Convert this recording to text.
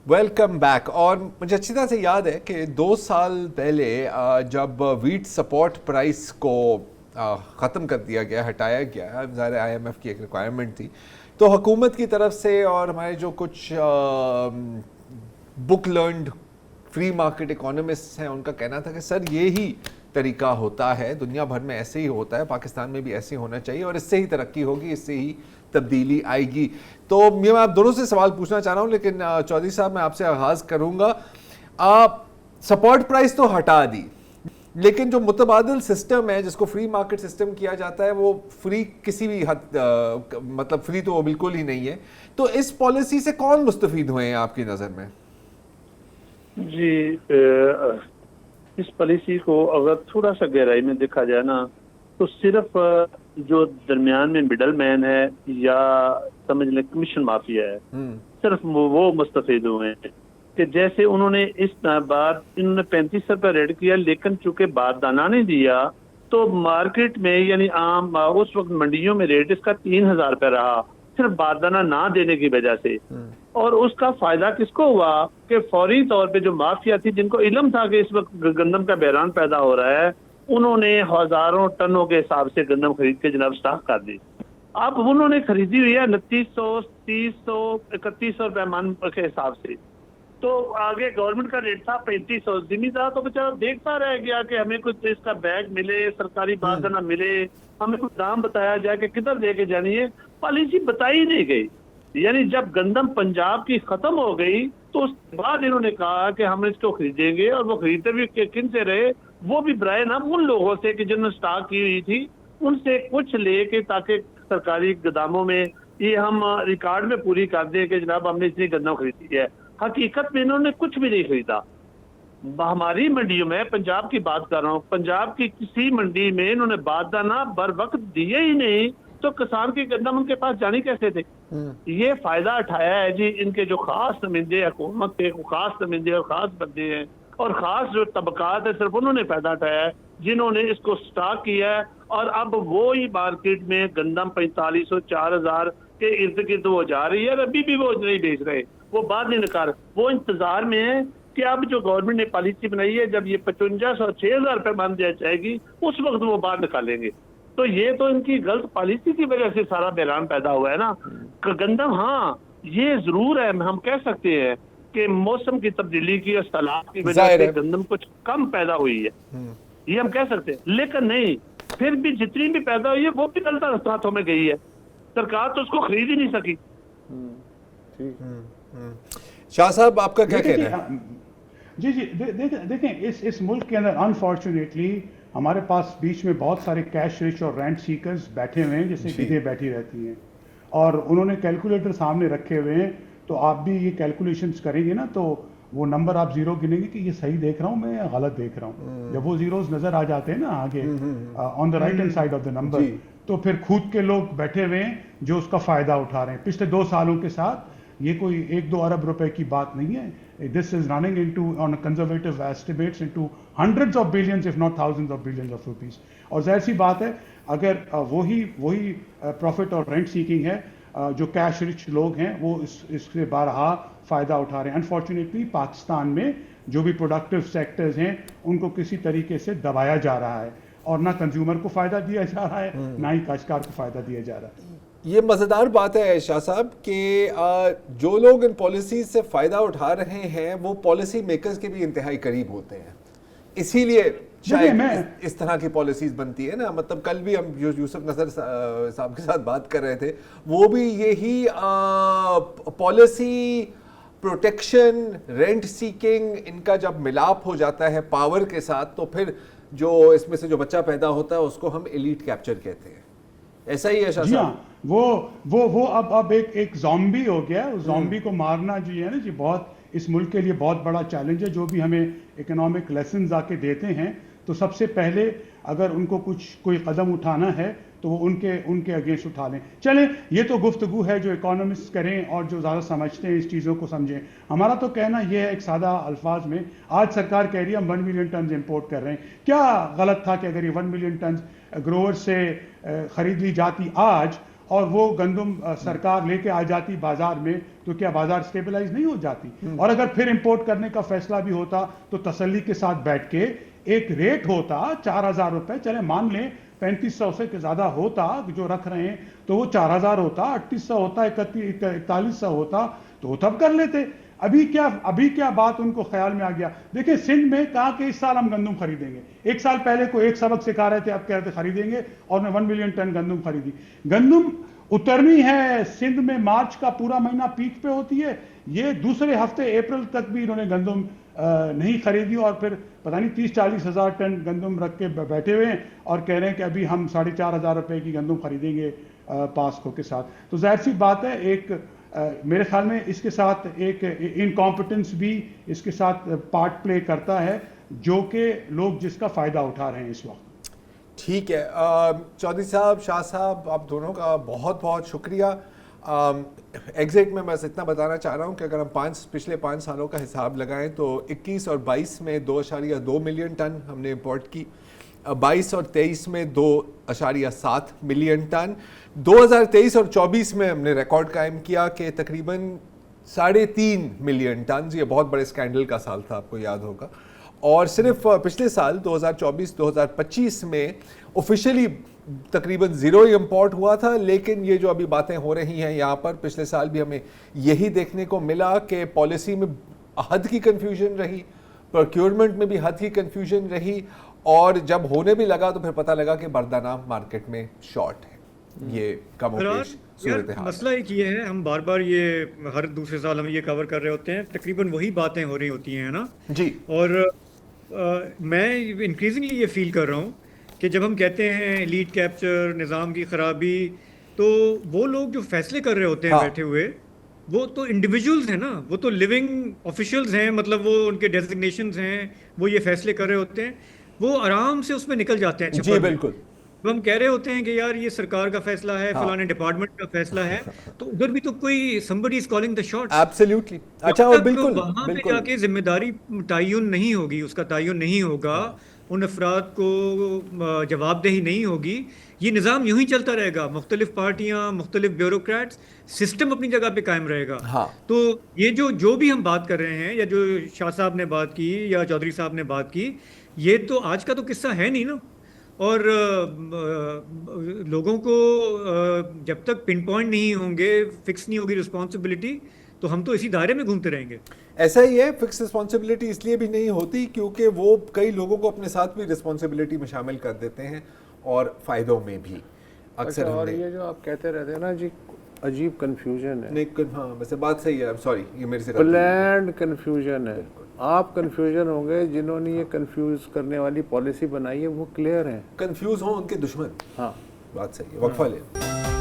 Welcome back. اور مجھے اچھی طرح سے یاد ہے کہ 2 سال پہلے جب ویٹ سپورٹ پرائس کو ختم کر دیا گیا، ہٹایا گیا، ظاہر آئی ایم ایف کی ایک ریکوائرمنٹ تھی، تو حکومت کی طرف سے اور ہمارے جو کچھ بک لرنڈ فری مارکیٹ اکانومسٹ ہیں ان کا کہنا تھا کہ سر یہی طریقہ ہوتا ہے، دنیا بھر میں ایسے ہی ہوتا ہے، پاکستان میں بھی ایسے ہی ہونا چاہیے اور اس سے ہی ترقی ہوگی، اس سے ہی تبدیلی آئے گی. تو میں آپ دونوں سے سوال پوچھنا چاہ رہا ہوں، لیکن چودھری صاحب میں آپ سے آغاز کروں گا. آپ سپورٹ پرائس تو ہٹا دی، لیکن جو متبادل سسٹم ہے جس کو فری مارکیٹ سسٹم کیا جاتا ہے وہ فری کسی بھی حد مطلب فری تو وہ بالکل ہی نہیں ہے. تو اس پالیسی سے کون مستفید ہوئے ہیں آپ کی نظر میں؟ جی، اس پالیسی کو اگر تھوڑا سا گہرائی میں دیکھا جائے نا تو صرف جو درمیان میں مڈل مین ہے یا سمجھ لیں کمیشن مافیا ہے، صرف وہ مستفید ہوئے ہیں. کہ جیسے انہوں نے اس بار انہوں نے 35 روپے ریٹ کیا، لیکن چونکہ باردانہ نہیں دیا تو مارکیٹ میں یعنی عام اس وقت منڈیوں میں ریٹ اس کا 3000 روپے رہا، صرف باردانہ نہ دینے کی وجہ سے. اور اس کا فائدہ کس کو ہوا کہ فوری طور پہ جو مافیا تھی، جن کو علم تھا کہ اس وقت گندم کا بحران پیدا ہو رہا ہے، انہوں نے ہزاروں ٹنوں کے حساب سے گندم خرید کے جناب اسٹاک کر دی. اب انہوں نے خریدی ہوئی ہے 2900 3000 3100 روپے من کے حساب سے. تو آگے گورنمنٹ کا ریٹ تھا 3500. زمیندار تو بیچارہ دیکھتا رہ گیا کہ ہمیں کچھ اس کا بیگ ملے، سرکاری باردانہ ملے، ہمیں کچھ دام بتایا جائے کہ کدھر دے کے جانی ہے. پالیسی بتائی نہیں گئی. یعنی جب گندم پنجاب کی ختم ہو گئی تو اس کے بعد انہوں نے کہا کہ ہم اس کو خریدیں گے، اور وہ خریدتے بھی کن سے رہے؟ وہ بھی برائے نام ان لوگوں سے کہ جنہوں نے سٹاک کی ہوئی تھی ان سے کچھ لے کے، تاکہ سرکاری گوداموں میں یہ ہم ریکارڈ میں پوری کر دیں کہ جناب ہم نے اتنی گندم خریدی ہے. حقیقت میں انہوں نے کچھ بھی نہیں خریدا. ہماری منڈیوں میں، پنجاب کی بات کر رہا ہوں، پنجاب کی کسی منڈی میں انہوں نے باردانہ بر وقت دیے ہی نہیں، تو کسان کی گندم ان کے پاس جانی کیسے تھے؟ یہ فائدہ اٹھایا ہے جی ان کے جو خاص نمائندے حکومت کے، خاص نمائندے اور خاص بندے ہیں اور خاص جو طبقات ہیں، صرف انہوں نے فائدہ اٹھایا ہے جنہوں نے اس کو سٹاک کیا ہے. اور اب وہی مارکیٹ میں گندم 4500 4000 کے ارد گرد وہ جا رہی ہے، اور ابھی بھی وہ نہیں بیچ رہے، وہ بعد نہیں نکال. وہ انتظار میں ہے کہ اب جو گورنمنٹ نے پالیسی بنائی ہے، جب یہ 5500 6000 روپے مان دیا جائے گی اس وقت وہ باہر نکالیں گے. تو یہ تو ان کی غلط پالیسی کی وجہ سے سارا بحران پیدا ہوا ہے نا. گندم ہاں یہ ضرور ہے، ہم کہہ سکتے ہیں کہ موسم کی تبدیلی کی اور سیلاب کی وجہ سے گندم کچھ کم پیدا ہوئی ہے، یہ ہم کہہ سکتے ہیں. لیکن نہیں، پھر بھی جتنی بھی پیدا ہوئی ہے وہ بھی غلط ہاتھوں میں گئی ہے. سرکار تو اس کو خرید ہی نہیں سکی. شاہ صاحب آپ کا کیا کہنا ہے؟ جی دیکھیں اس ملک کے اندر انفارچونیٹلی ہمارے پاس بیچ میں بہت سارے کیش رچ اور رینٹ سیکرز بیٹھے ہوئے ہیں، جیسے گدھے بیٹھی رہتی ہیں، اور انہوں نے کیلکولیٹر سامنے رکھے ہوئے ہیں. تو آپ بھی یہ کیلکولیشنز کریں گے نا تو وہ نمبر آپ زیرو گنیں گے کہ یہ صحیح دیکھ رہا ہوں میں یا غلط دیکھ رہا ہوں. جب وہ زیروز نظر آ جاتے ہیں نا آگے on the right hand side of the number, تو پھر خود کے لوگ بیٹھے ہوئے ہیں جو اس کا فائدہ اٹھا رہے ہیں. پچھلے 2 سالوں کے ساتھ یہ کوئی 1-2 ارب روپے کی بات نہیں ہے. This is running into, on conservative estimates, into hundreds of billions if not thousands of billions of rupees. اور ظاہر سی بات ہے اگر وہی پروفٹ اور رینٹ سیکنگ ہے، جو کیش رچ لوگ ہیں وہ اس سے بارہا فائدہ اٹھا رہے ہیں. انفارچونیٹلی پاکستان میں جو بھی پروڈکٹیو سیکٹرز ہیں ان کو کسی طریقے سے دبایا جا رہا ہے، اور نہ کنزیومر کو فائدہ دیا جا رہا ہے نہ ہی کاشتکار کو فائدہ دیا جا رہا ہے. یہ مزیدار بات ہے شاہ صاحب کہ جو لوگ ان پالیسیز سے فائدہ اٹھا رہے ہیں وہ پالیسی میکرز کے بھی انتہائی قریب ہوتے ہیں، اسی لیے شاید اس طرح کی پالیسیز بنتی ہے نا. مطلب کل بھی ہم یوسف نظر صاحب کے ساتھ بات کر رہے تھے، وہ بھی یہی پالیسی پروٹیکشن رینٹ سیکنگ ان کا جب ملاپ ہو جاتا ہے پاور کے ساتھ تو پھر جو اس میں سے جو بچہ پیدا ہوتا ہے اس کو ہم ایلیٹ کیپچر کہتے ہیں. ایسا ہی ہے شاہ صاحب؟ وہ اب ایک زومبی ہو گیا. اس زومبی کو مارنا جو ہے نا جی بہت اس ملک کے لیے بہت بڑا چیلنج ہے. جو بھی ہمیں اکنامک لیسنز آ کے دیتے ہیں تو سب سے پہلے اگر ان کو کوئی قدم اٹھانا ہے تو وہ ان کے اگینسٹ اٹھا لیں. چلیں یہ تو گفتگو ہے جو اکانومسٹ کریں اور جو زیادہ سمجھتے ہیں اس چیزوں کو سمجھیں. ہمارا تو کہنا یہ ہے ایک سادہ الفاظ میں، آج سرکار کہہ رہی ہے ہم 1 ملین ٹنز امپورٹ کر رہے ہیں. کیا غلط تھا کہ اگر یہ 1 ملین ٹنز گروور سے خرید لی جاتی آج اور وہ گندم سرکار لے کے آ جاتی بازار میں تو کیا بازار سٹیبلائز نہیں ہو جاتی؟ اور اگر پھر امپورٹ کرنے کا فیصلہ بھی ہوتا تو تسلی کے ساتھ بیٹھ کے ایک ریٹ ہوتا 4,000 روپے، چلے مان لیں 3500 سے زیادہ ہوتا جو رکھ رہے ہیں تو وہ 4,000 ہوتا، 3800 ہوتا، 4100 ہوتا تو وہ تب کر لیتے۔ ابھی کیا بات ان کو خیال میں آ گیا؟ دیکھیں سندھ میں کہا کہ اس سال ہم گندم خریدیں گے، ایک سال پہلے کو ایک سبق سکھا رہے تھے، اب کہہ رہے تھے خریدیں گے، اور نے 1 ملین ٹن گندم خریدی۔ گندم اترنی ہے سندھ میں، مارچ کا پورا مہینہ پیک پہ ہوتی ہے، یہ دوسرے ہفتے اپریل تک بھی انہوں نے گندم نہیں خریدی، اور پھر پتہ نہیں 30-40 ہزار ٹن گندم رکھ کے بیٹھے ہوئے ہیں اور کہہ رہے ہیں کہ ابھی ہم 4,500 روپے کی گندم خریدیں گے پاسکو کے ساتھ۔ تو ظاہر سی بات ہے، ایک میرے خیال میں اس کے ساتھ ایک انکمپٹنس بھی اس کے ساتھ پارٹ پلے کرتا ہے، جو کہ لوگ جس کا فائدہ اٹھا رہے ہیں اس وقت۔ ٹھیک ہے چودھری صاحب، شاہ صاحب، آپ دونوں کا بہت بہت شکریہ۔ ایگزٹ میں بس اتنا بتانا چاہ رہا ہوں کہ اگر ہم پچھلے 5 سالوں کا حساب لگائیں تو 21 اور 22 میں 2.2 ملین ٹن ہم نے امپورٹ کی، 22 اور 23 میں 2.7 ملین ٹن، 2023 اور 24 میں ہم نے ریکارڈ قائم کیا کہ تقریباً 3.5 ملین ٹن۔ یہ بہت بڑے اسکینڈل کا سال تھا، آپ کو یاد ہوگا۔ اور صرف پچھلے سال 2024-2025 میں آفیشیلی تقریباً 0 امپورٹ ہوا تھا، لیکن یہ جو ابھی باتیں ہو رہی ہیں یہاں پر، پچھلے سال بھی ہمیں یہی دیکھنے کو ملا کہ پالیسی میں حد کی کنفیوژن رہی، پروکیورمنٹ میں بھی حد کی کنفیوژن رہی، اور جب ہونے بھی لگا تو پھر پتہ لگا کہ بردانہ مارکیٹ میں شارٹ ہے۔ یہ کم و بیش صورتحال۔ مسئلہ ایک یہ ہے، ہم بار بار یہ ہر دوسرے سال ہم یہ کور کر رہے ہوتے ہیں، تقریباً وہی باتیں ہو رہی ہوتی ہیں نا جی، اور میں انکریزنگلی یہ فیل کر رہا ہوں کہ جب ہم کہتے ہیں لیڈ کیپچر، نظام کی خرابی، تو وہ لوگ جو فیصلے کر رہے ہوتے ہیں بیٹھے ہوئے، وہ تو انڈیویجولز ہیں نا، وہ تو لیونگ آفیشلز ہیں، مطلب وہ ان کے ڈیزگنیشنز ہیں، وہ یہ فیصلے کر رہے ہوتے ہیں، وہ آرام سے اس میں نکل جاتے ہیں۔ جی بالکل، ہم کہہ رہے ہوتے ہیں کہ یار یہ سرکار کا فیصلہ ہے، فلانے ڈپارٹمنٹ کا فیصلہ ہے، تو ادھر بھی تو کوئی somebody is calling the shots۔ Absolutely. اچھا، اور بالکل وہاں پہ جا کے ذمہ داری تعین نہیں ہوگی، اس کا تعین نہیں ہوگا، ان افراد کو جواب دہی نہیں ہوگی، یہ نظام یوں ہی چلتا رہے گا، مختلف پارٹیاں، مختلف بیوروکریٹس، سسٹم اپنی جگہ پہ قائم رہے گا۔ تو یہ جو بھی ہم بات کر رہے ہیں، یا جو شاہ صاحب نے بات کی یا چودھری صاحب نے بات کی، یہ تو آج کا تو قصہ ہے نہیں نا، اور لوگوں کو جب تک پن پوائنٹ نہیں ہوں گے، فکس نہیں ہوگی رسپانسبلٹی، تو ہم تو اسی دائرے میں گھومتے رہیں گے۔ ایسا ہی ہے، فکس رسپانسبلٹی اس لیے بھی نہیں ہوتی کیونکہ وہ کئی لوگوں کو اپنے ساتھ بھی رسپانسبلٹی میں شامل کر دیتے ہیں، اور فائدوں میں بھی اکثر ہم اور نے یہ جو آپ کہتے رہتے ہیں نا جی، عجیب کنفیوژن ہے، ہاں ویسے بات صحیح ہے، سوری یہ میرے سے پلانڈ کنفیوژن ہے۔ آپ کنفیوژن ہوں گے، جنہوں نے یہ کنفیوز کرنے والی پالیسی بنائی ہے وہ کلیئر ہیں، کنفیوز ہوں ان کے دشمن۔ ہاں بات صحیح ہے، وقفہ لے